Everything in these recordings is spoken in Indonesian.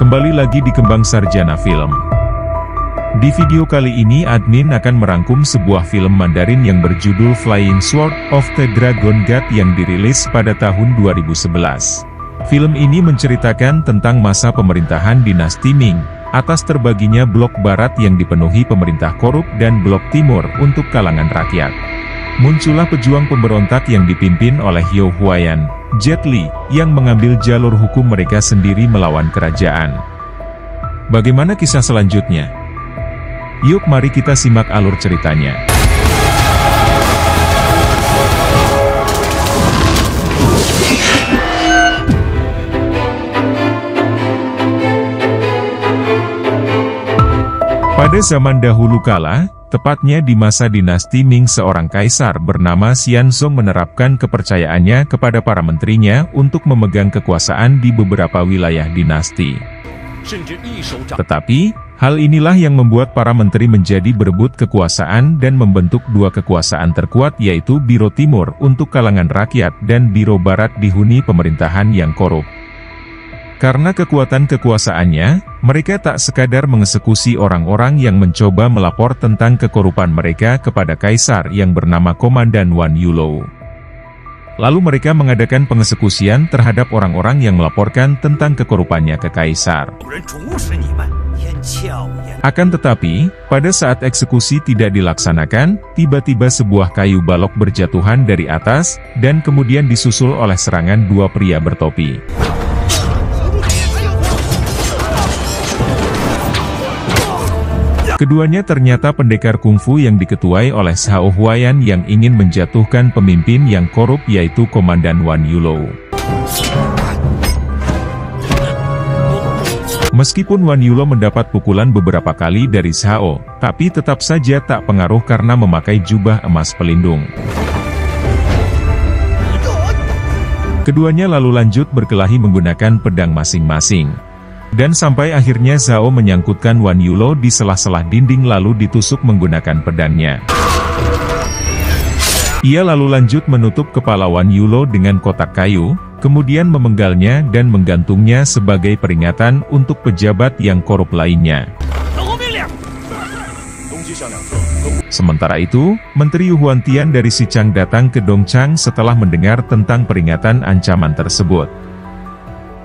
Kembali lagi di Kembang Sarjana Film. Di video kali ini admin akan merangkum sebuah film Mandarin yang berjudul Flying Sword of the Dragon God yang dirilis pada tahun 2011. Film ini menceritakan tentang masa pemerintahan dinasti Ming, atas terbaginya blok barat yang dipenuhi pemerintah korup dan blok timur untuk kalangan rakyat. Muncullah pejuang pemberontak yang dipimpin oleh Hou Huaiyan, Jet Li, yang mengambil jalur hukum mereka sendiri melawan kerajaan. Bagaimana kisah selanjutnya? Yuk mari kita simak alur ceritanya. Pada zaman dahulu kala, tepatnya di masa dinasti Ming, seorang kaisar bernama Xianzong menerapkan kepercayaannya kepada para menterinya untuk memegang kekuasaan di beberapa wilayah dinasti. Tetapi, hal inilah yang membuat para menteri menjadi berebut kekuasaan dan membentuk dua kekuasaan terkuat, yaitu Biro Timur untuk kalangan rakyat dan Biro Barat dihuni pemerintahan yang korup. Karena kekuatan kekuasaannya, mereka tak sekadar mengeksekusi orang-orang yang mencoba melapor tentang kekorupan mereka kepada kaisar yang bernama Komandan Wan Yulo. Lalu mereka mengadakan pengeksekusian terhadap orang-orang yang melaporkan tentang kekorupannya ke kaisar. Akan tetapi, pada saat eksekusi tidak dilaksanakan, tiba-tiba sebuah kayu balok berjatuhan dari atas, dan kemudian disusul oleh serangan dua pria bertopi. Keduanya ternyata pendekar kungfu yang diketuai oleh Hou Huaiyan yang ingin menjatuhkan pemimpin yang korup, yaitu Komandan Wan Yulo. Meskipun Wan Yulo mendapat pukulan beberapa kali dari Hou, tapi tetap saja tak pengaruh karena memakai jubah emas pelindung. Keduanya lalu lanjut berkelahi menggunakan pedang masing-masing. Dan sampai akhirnya Hou menyangkutkan Wan Yulo di sela-sela dinding lalu ditusuk menggunakan pedangnya. Ia lalu lanjut menutup kepala Wan Yulo dengan kotak kayu, kemudian memenggalnya dan menggantungnya sebagai peringatan untuk pejabat yang korup lainnya. Sementara itu, Menteri Huantian dari Xichang datang ke Dongchang setelah mendengar tentang peringatan ancaman tersebut.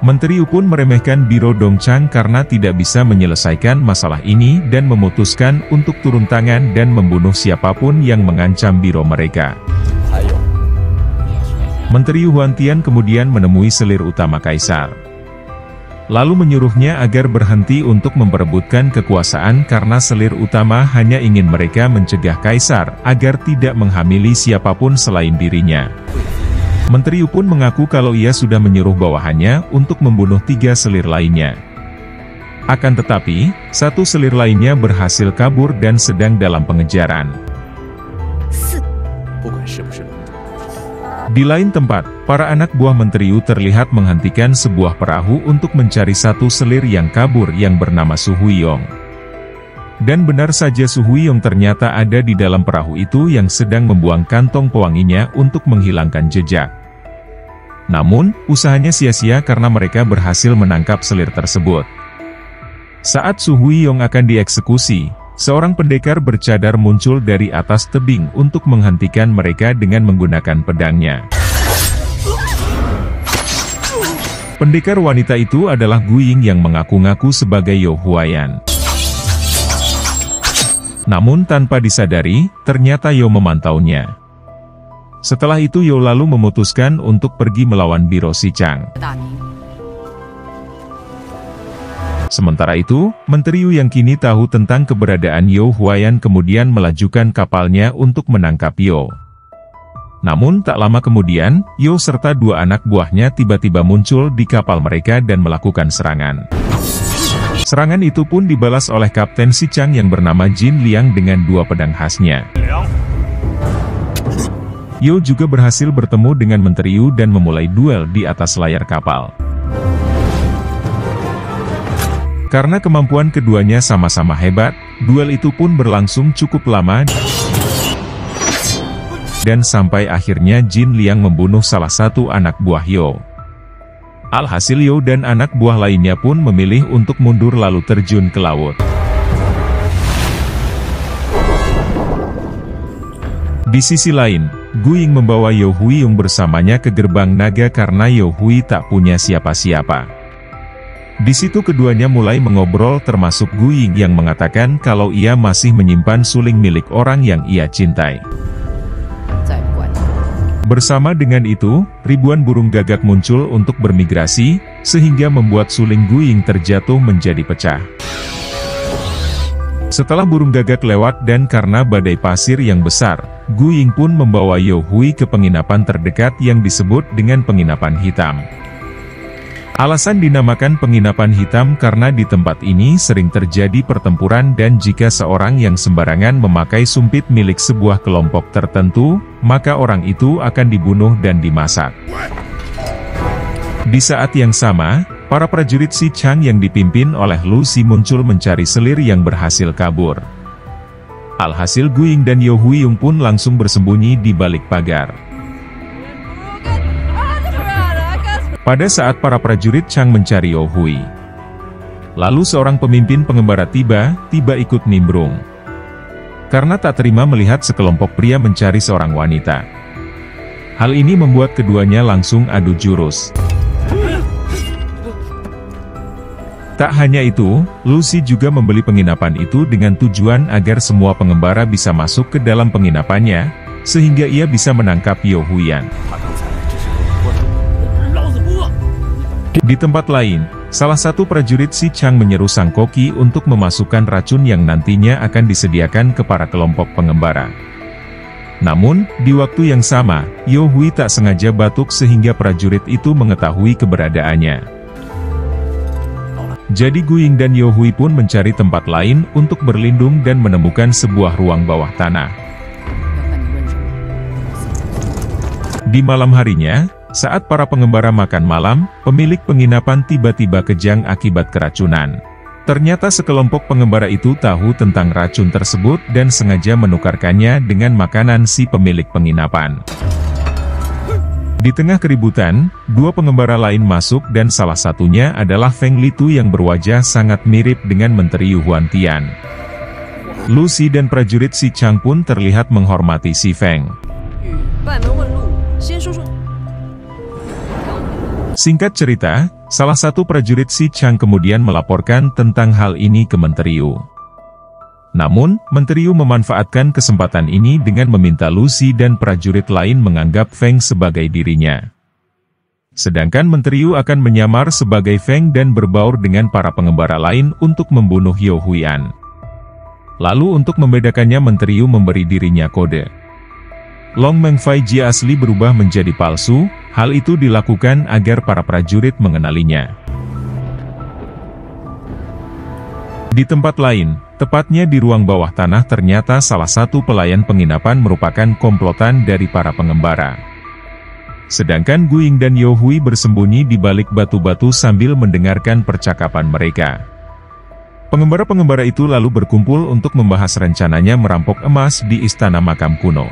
Menteri pun meremehkan Biro Dongchang karena tidak bisa menyelesaikan masalah ini dan memutuskan untuk turun tangan dan membunuh siapapun yang mengancam biro mereka. Menteri Huantian kemudian menemui selir utama kaisar. Lalu menyuruhnya agar berhenti untuk memperebutkan kekuasaan karena selir utama hanya ingin mereka mencegah kaisar agar tidak menghamili siapapun selain dirinya. Menteri pun mengaku kalau ia sudah menyuruh bawahannya untuk membunuh 3 selir lainnya. Akan tetapi, 1 selir lainnya berhasil kabur dan sedang dalam pengejaran. Di lain tempat, para anak buah Menteri terlihat menghentikan sebuah perahu untuk mencari 1 selir yang kabur yang bernama Su Huiyong. Dan benar saja Su Huiyong ternyata ada di dalam perahu itu yang sedang membuang kantong pewanginya untuk menghilangkan jejak. Namun, usahanya sia-sia karena mereka berhasil menangkap selir tersebut. Saat Su Huiyong akan dieksekusi, seorang pendekar bercadar muncul dari atas tebing untuk menghentikan mereka dengan menggunakan pedangnya. Pendekar wanita itu adalah Gu Ying yang mengaku-ngaku sebagai Hou Huaiyan. Namun tanpa disadari, ternyata Hou memantaunya. Setelah itu Hou lalu memutuskan untuk pergi melawan Biro Xichang. Sementara itu, Menteri Yu yang kini tahu tentang keberadaan Hou Huaiyan kemudian melajukan kapalnya untuk menangkap Hou. Namun tak lama kemudian, Hou serta 2 anak buahnya tiba-tiba muncul di kapal mereka dan melakukan serangan. Serangan itu pun dibalas oleh Kapten Xichang yang bernama Jin Liang dengan 2 pedang khasnya. Hou juga berhasil bertemu dengan Menteri Yu dan memulai duel di atas layar kapal. Karena kemampuan keduanya sama-sama hebat, duel itu pun berlangsung cukup lama, dan sampai akhirnya Jin Liang membunuh salah satu anak buah Hou. Alhasil Yo dan anak buah lainnya pun memilih untuk mundur lalu terjun ke laut. Di sisi lain, Gu Ying membawa Yo Huiyong bersamanya ke gerbang naga karena Yo Hui tak punya siapa-siapa. Di situ keduanya mulai mengobrol termasuk Gu Ying yang mengatakan kalau ia masih menyimpan suling milik orang yang ia cintai. Bersama dengan itu, ribuan burung gagak muncul untuk bermigrasi, sehingga membuat suling Gu Ying terjatuh menjadi pecah. Setelah burung gagak lewat dan karena badai pasir yang besar, Gu Ying pun membawa Yo Hui ke penginapan terdekat yang disebut dengan penginapan hitam. Alasan dinamakan penginapan hitam karena di tempat ini sering terjadi pertempuran dan jika seorang yang sembarangan memakai sumpit milik sebuah kelompok tertentu, maka orang itu akan dibunuh dan dimasak. Di saat yang sama, para prajurit Si Chang yang dipimpin oleh Lu Si muncul mencari selir yang berhasil kabur. Alhasil Gu Ying dan Yo Huiyong pun langsung bersembunyi di balik pagar. Pada saat para prajurit Chang mencari Yo Hui, lalu seorang pemimpin pengembara tiba-tiba ikut nimbrung. Karena tak terima melihat sekelompok pria mencari seorang wanita. Hal ini membuat keduanya langsung adu jurus. Tak hanya itu, Lu Si juga membeli penginapan itu dengan tujuan agar semua pengembara bisa masuk ke dalam penginapannya, sehingga ia bisa menangkap Yo Huiyan. Di tempat lain, salah satu prajurit Si Chang menyeru sang koki untuk memasukkan racun yang nantinya akan disediakan ke para kelompok pengembara. Namun, di waktu yang sama, Yo Hui tak sengaja batuk sehingga prajurit itu mengetahui keberadaannya. Jadi Gu Ying dan Yo Hui pun mencari tempat lain untuk berlindung dan menemukan sebuah ruang bawah tanah. Di malam harinya, saat para pengembara makan malam, pemilik penginapan tiba-tiba kejang akibat keracunan. Ternyata sekelompok pengembara itu tahu tentang racun tersebut dan sengaja menukarkannya dengan makanan si pemilik penginapan. Di tengah keributan, dua pengembara lain masuk dan salah satunya adalah Feng Litu yang berwajah sangat mirip dengan Menteri Huan Tian. Lu Si dan prajurit Si Chang pun terlihat menghormati si Feng. Singkat cerita, salah satu prajurit Si Chang kemudian melaporkan tentang hal ini ke Menteri Yu. Namun, Menteri Yu memanfaatkan kesempatan ini dengan meminta Lu Si dan prajurit lain menganggap Feng sebagai dirinya. Sedangkan Menteri Yu akan menyamar sebagai Feng dan berbaur dengan para pengembara lain untuk membunuh Yo Huiyan. Lalu untuk membedakannya Menteri Yu memberi dirinya kode. Long Meng Fai Jie asli berubah menjadi palsu, hal itu dilakukan agar para prajurit mengenalinya. Di tempat lain, tepatnya di ruang bawah tanah ternyata salah satu pelayan penginapan merupakan komplotan dari para pengembara. Sedangkan Gu Ying dan Yo Hui bersembunyi di balik batu-batu sambil mendengarkan percakapan mereka. Pengembara-pengembara itu lalu berkumpul untuk membahas rencananya merampok emas di istana makam kuno.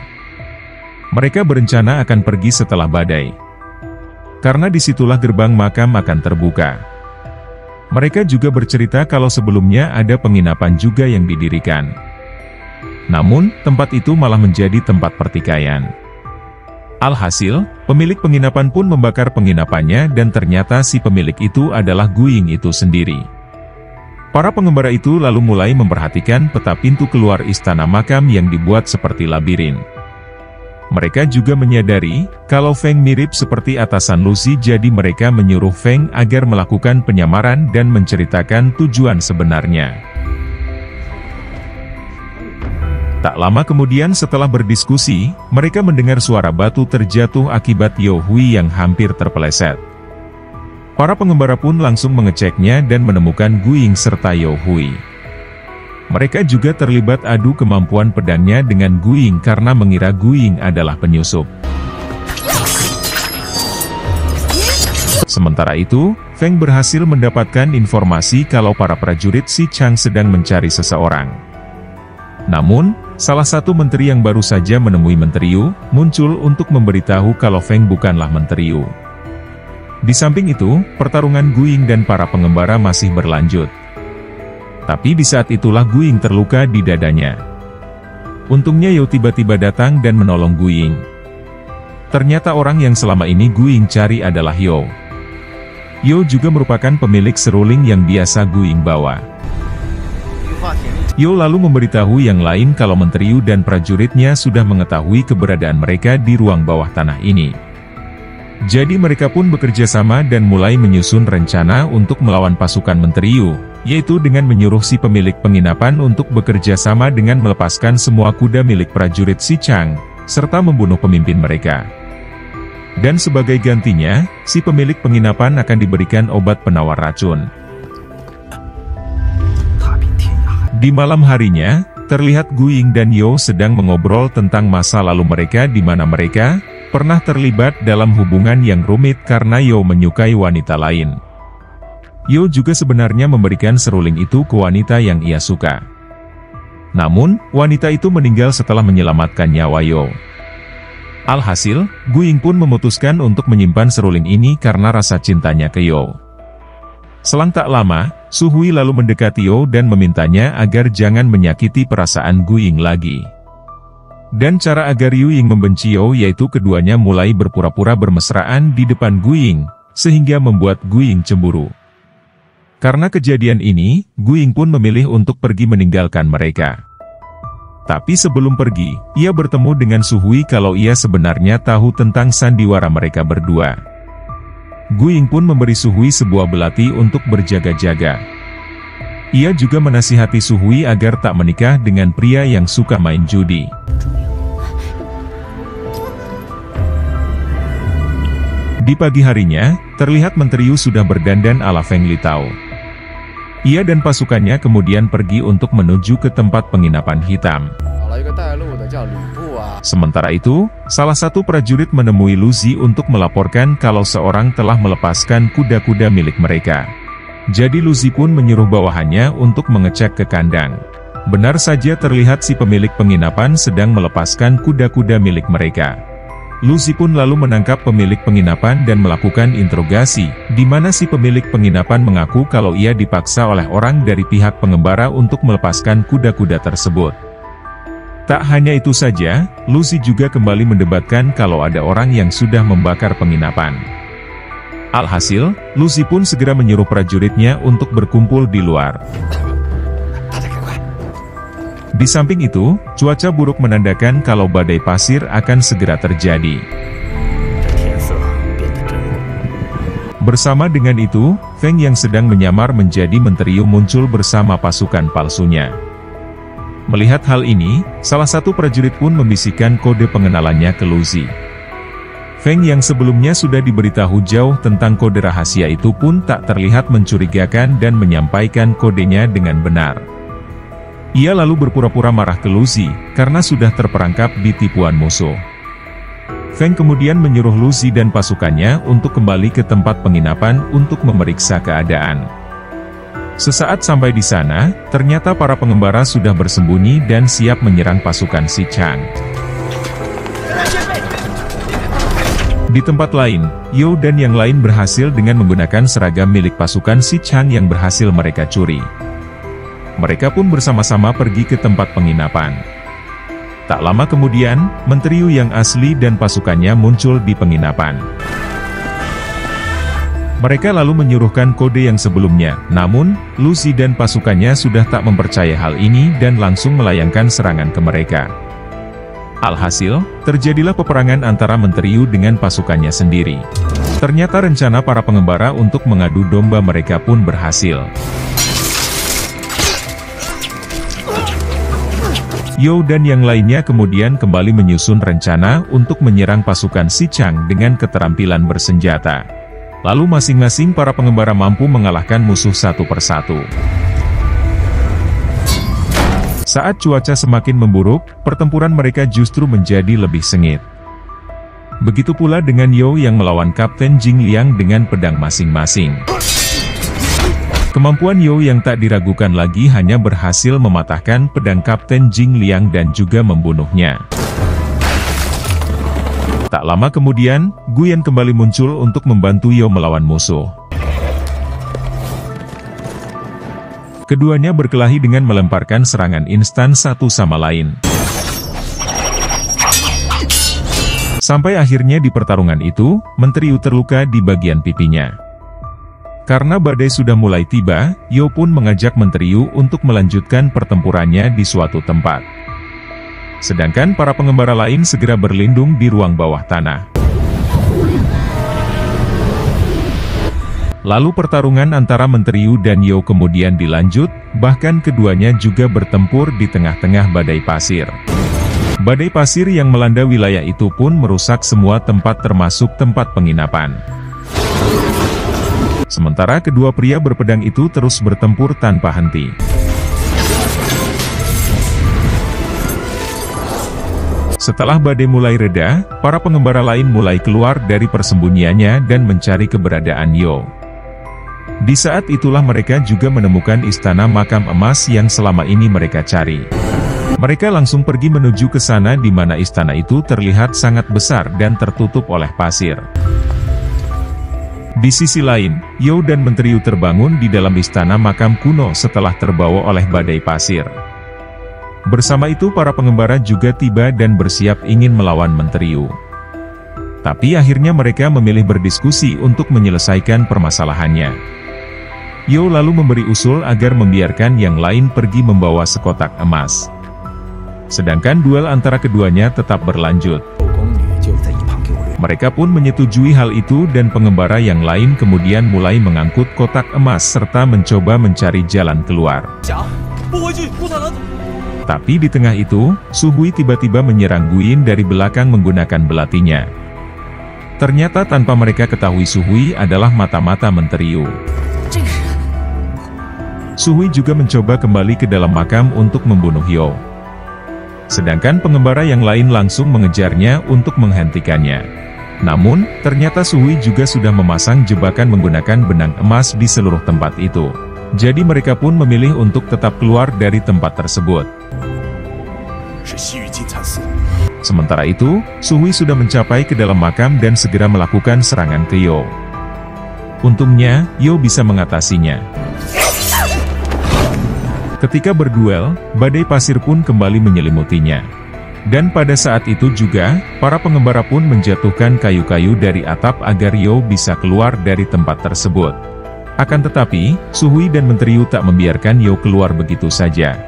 Mereka berencana akan pergi setelah badai. Karena disitulah gerbang makam akan terbuka. Mereka juga bercerita kalau sebelumnya ada penginapan juga yang didirikan. Namun, tempat itu malah menjadi tempat pertikaian. Alhasil, pemilik penginapan pun membakar penginapannya dan ternyata si pemilik itu adalah Gu Ying itu sendiri. Para pengembara itu lalu mulai memperhatikan peta pintu keluar istana makam yang dibuat seperti labirin. Mereka juga menyadari, kalau Feng mirip seperti atasan Lu Si jadi mereka menyuruh Feng agar melakukan penyamaran dan menceritakan tujuan sebenarnya. Tak lama kemudian setelah berdiskusi, mereka mendengar suara batu terjatuh akibat Yo Hui yang hampir terpeleset. Para pengembara pun langsung mengeceknya dan menemukan Gu Ying serta Yo Hui. Mereka juga terlibat adu kemampuan pedangnya dengan Gu Ying karena mengira Gu Ying adalah penyusup. Sementara itu, Feng berhasil mendapatkan informasi kalau para prajurit Si Chang sedang mencari seseorang. Namun, salah satu menteri yang baru saja menemui Menteri Yu, muncul untuk memberitahu kalau Feng bukanlah Menteri Yu. Di samping itu, pertarungan Guing dan para pengembara masih berlanjut. Tapi di saat itulah Guing terluka di dadanya. Untungnya Yo tiba-tiba datang dan menolong Guing. Ternyata orang yang selama ini Guing cari adalah Yo. Yo juga merupakan pemilik seruling yang biasa Guing bawa. Yo lalu memberitahu yang lain kalau Menteri Yu dan prajuritnya sudah mengetahui keberadaan mereka di ruang bawah tanah ini. Jadi mereka pun bekerja sama dan mulai menyusun rencana untuk melawan pasukan Menteri Yu, yaitu dengan menyuruh si pemilik penginapan untuk bekerja sama dengan melepaskan semua kuda milik prajurit Si Chang, serta membunuh pemimpin mereka. Dan sebagai gantinya, si pemilik penginapan akan diberikan obat penawar racun. Di malam harinya, terlihat Guing dan Yo sedang mengobrol tentang masa lalu mereka di mana mereka pernah terlibat dalam hubungan yang rumit karena Yo menyukai wanita lain. Yo juga sebenarnya memberikan seruling itu ke wanita yang ia suka. Namun, wanita itu meninggal setelah menyelamatkan nyawa Yo. Alhasil, Guing pun memutuskan untuk menyimpan seruling ini karena rasa cintanya ke Yo. Selang tak lama, Su Hui lalu mendekati Yo dan memintanya agar jangan menyakiti perasaan Guing lagi. Dan cara agar Yuying membenci Yo yaitu keduanya mulai berpura-pura bermesraan di depan Guing, sehingga membuat Guing cemburu. Karena kejadian ini, Guing pun memilih untuk pergi meninggalkan mereka. Tapi sebelum pergi, ia bertemu dengan Su Hui kalau ia sebenarnya tahu tentang sandiwara mereka berdua. Guing pun memberi Su Hui sebuah belati untuk berjaga-jaga. Ia juga menasihati Su Hui agar tak menikah dengan pria yang suka main judi. Di pagi harinya, terlihat Menteri Yu sudah berdandan ala Feng Litao. Ia dan pasukannya kemudian pergi untuk menuju ke tempat penginapan hitam. Sementara itu, salah satu prajurit menemui Lu Zi untuk melaporkan kalau seorang telah melepaskan kuda-kuda milik mereka. Jadi Lu Zi pun menyuruh bawahannya untuk mengecek ke kandang. Benar saja terlihat si pemilik penginapan sedang melepaskan kuda-kuda milik mereka. Lu Zi pun lalu menangkap pemilik penginapan dan melakukan interogasi, di mana si pemilik penginapan mengaku kalau ia dipaksa oleh orang dari pihak pengembara untuk melepaskan kuda-kuda tersebut. Tak hanya itu saja, Lu Zi juga kembali mendebatkan kalau ada orang yang sudah membakar penginapan. Alhasil, Lu Zi pun segera menyuruh prajuritnya untuk berkumpul di luar. Di samping itu, cuaca buruk menandakan kalau badai pasir akan segera terjadi. Bersama dengan itu, Feng yang sedang menyamar menjadi Menteri Yu muncul bersama pasukan palsunya. Melihat hal ini, salah satu prajurit pun membisikkan kode pengenalannya ke Lu Zi. Feng yang sebelumnya sudah diberitahu jauh tentang kode rahasia itu pun tak terlihat mencurigakan dan menyampaikan kodenya dengan benar. Ia lalu berpura-pura marah ke Lu Zi, karena sudah terperangkap di tipuan musuh. Feng kemudian menyuruh Lu Zi dan pasukannya untuk kembali ke tempat penginapan untuk memeriksa keadaan. Sesaat sampai di sana, ternyata para pengembara sudah bersembunyi dan siap menyerang pasukan Si Chang. Di tempat lain, Yo dan yang lain berhasil dengan menggunakan seragam milik pasukan Si Chang yang berhasil mereka curi. Mereka pun bersama-sama pergi ke tempat penginapan. Tak lama kemudian, Menteri Yu yang asli dan pasukannya muncul di penginapan. Mereka lalu menyuruhkan kode yang sebelumnya, namun, Lu Zi dan pasukannya sudah tak mempercayai hal ini dan langsung melayangkan serangan ke mereka. Alhasil, terjadilah peperangan antara Menteri Yu dengan pasukannya sendiri. Ternyata rencana para pengembara untuk mengadu domba mereka pun berhasil. Yo dan yang lainnya kemudian kembali menyusun rencana untuk menyerang pasukan Si Chang dengan keterampilan bersenjata. Lalu masing-masing para pengembara mampu mengalahkan musuh satu persatu. Saat cuaca semakin memburuk, pertempuran mereka justru menjadi lebih sengit. Begitu pula dengan Yo yang melawan Kapten Jing Liang dengan pedang masing-masing. Kemampuan Yo yang tak diragukan lagi hanya berhasil mematahkan pedang Kapten Jing Liang dan juga membunuhnya. Tak lama kemudian, Guyen kembali muncul untuk membantu Yo melawan musuh. Keduanya berkelahi dengan melemparkan serangan instan satu sama lain. Sampai akhirnya di pertarungan itu, Menteri Yu terluka di bagian pipinya. Karena badai sudah mulai tiba, Yo pun mengajak Menteri Yu untuk melanjutkan pertempurannya di suatu tempat. Sedangkan para pengembara lain segera berlindung di ruang bawah tanah. Lalu pertarungan antara Menteri Yu dan Yo kemudian dilanjut, bahkan keduanya juga bertempur di tengah-tengah badai pasir. Badai pasir yang melanda wilayah itu pun merusak semua tempat termasuk tempat penginapan. Sementara kedua pria berpedang itu terus bertempur tanpa henti. Setelah badai mulai reda, para pengembara lain mulai keluar dari persembunyiannya dan mencari keberadaan Yo. Di saat itulah mereka juga menemukan istana makam emas yang selama ini mereka cari. Mereka langsung pergi menuju ke sana di mana istana itu terlihat sangat besar dan tertutup oleh pasir. Di sisi lain, Yo dan Menteri Yu terbangun di dalam istana makam kuno setelah terbawa oleh badai pasir. Bersama itu para pengembara juga tiba dan bersiap ingin melawan Menteri Yu. Tapi akhirnya mereka memilih berdiskusi untuk menyelesaikan permasalahannya. Yo lalu memberi usul agar membiarkan yang lain pergi membawa sekotak emas. Sedangkan duel antara keduanya tetap berlanjut. Mereka pun menyetujui hal itu dan pengembara yang lain kemudian mulai mengangkut kotak emas serta mencoba mencari jalan keluar. Tapi di tengah itu, Su Hui tiba-tiba menyerang Guyin dari belakang menggunakan belatinya. Ternyata tanpa mereka ketahui Su Hui adalah mata-mata Menteri Yu. Su Hui juga mencoba kembali ke dalam makam untuk membunuh Yo. Sedangkan pengembara yang lain langsung mengejarnya untuk menghentikannya. Namun, ternyata Su Hui juga sudah memasang jebakan menggunakan benang emas di seluruh tempat itu. Jadi mereka pun memilih untuk tetap keluar dari tempat tersebut. Sementara itu, Su Hui sudah mencapai ke dalam makam dan segera melakukan serangan ke Yo. Untungnya, Yo bisa mengatasinya. Ketika berduel, badai pasir pun kembali menyelimutinya. Dan pada saat itu juga, para pengembara pun menjatuhkan kayu-kayu dari atap agar Yo bisa keluar dari tempat tersebut. Akan tetapi, Su Hui dan Menteri Yu tak membiarkan Yo keluar begitu saja.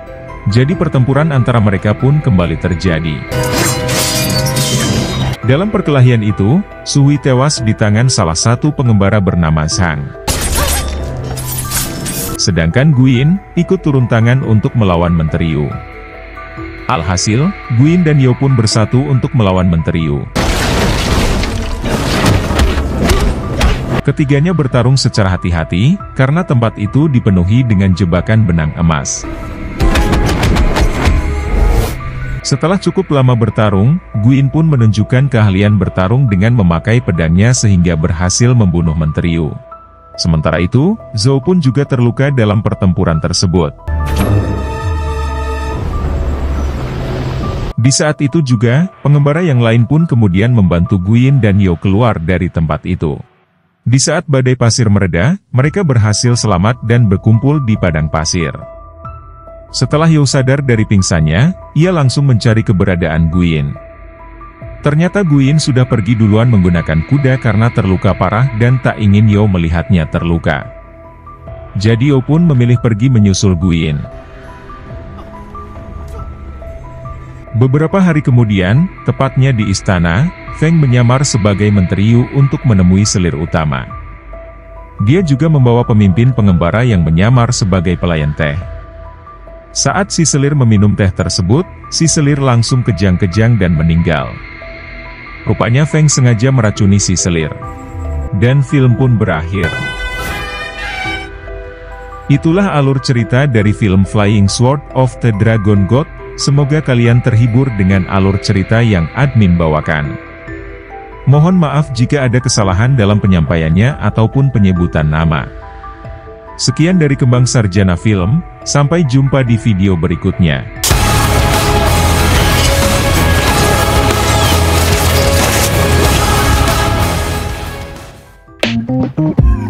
Jadi pertempuran antara mereka pun kembali terjadi. Dalam perkelahian itu, Su Hui tewas di tangan salah satu pengembara bernama Zhang. Sedangkan Guyin ikut turun tangan untuk melawan Menteri Yu. Alhasil, Guyin dan Yo pun bersatu untuk melawan Menteri Yu. Ketiganya bertarung secara hati-hati, karena tempat itu dipenuhi dengan jebakan benang emas. Setelah cukup lama bertarung, Guyin pun menunjukkan keahlian bertarung dengan memakai pedangnya sehingga berhasil membunuh Menteri Yu. Sementara itu, Zhou pun juga terluka dalam pertempuran tersebut. Di saat itu juga, pengembara yang lain pun kemudian membantu Guyin dan Yo keluar dari tempat itu. Di saat badai pasir mereda, mereka berhasil selamat dan berkumpul di padang pasir. Setelah Yo sadar dari pingsannya, ia langsung mencari keberadaan Guyin. Ternyata Guyin sudah pergi duluan menggunakan kuda karena terluka parah dan tak ingin Yo melihatnya terluka. Jadi Yo pun memilih pergi menyusul Guyin. Beberapa hari kemudian, tepatnya di istana, Feng menyamar sebagai Menteri Yu untuk menemui selir utama. Dia juga membawa pemimpin pengembara yang menyamar sebagai pelayan teh. Saat si selir meminum teh tersebut, si selir langsung kejang-kejang dan meninggal. Rupanya Feng sengaja meracuni si selir. Dan film pun berakhir. Itulah alur cerita dari film Flying Sword of the Dragon God. Semoga kalian terhibur dengan alur cerita yang admin bawakan. Mohon maaf jika ada kesalahan dalam penyampaiannya ataupun penyebutan nama. Sekian dari Kembang Sarjana Film, sampai jumpa di video berikutnya. Thank you.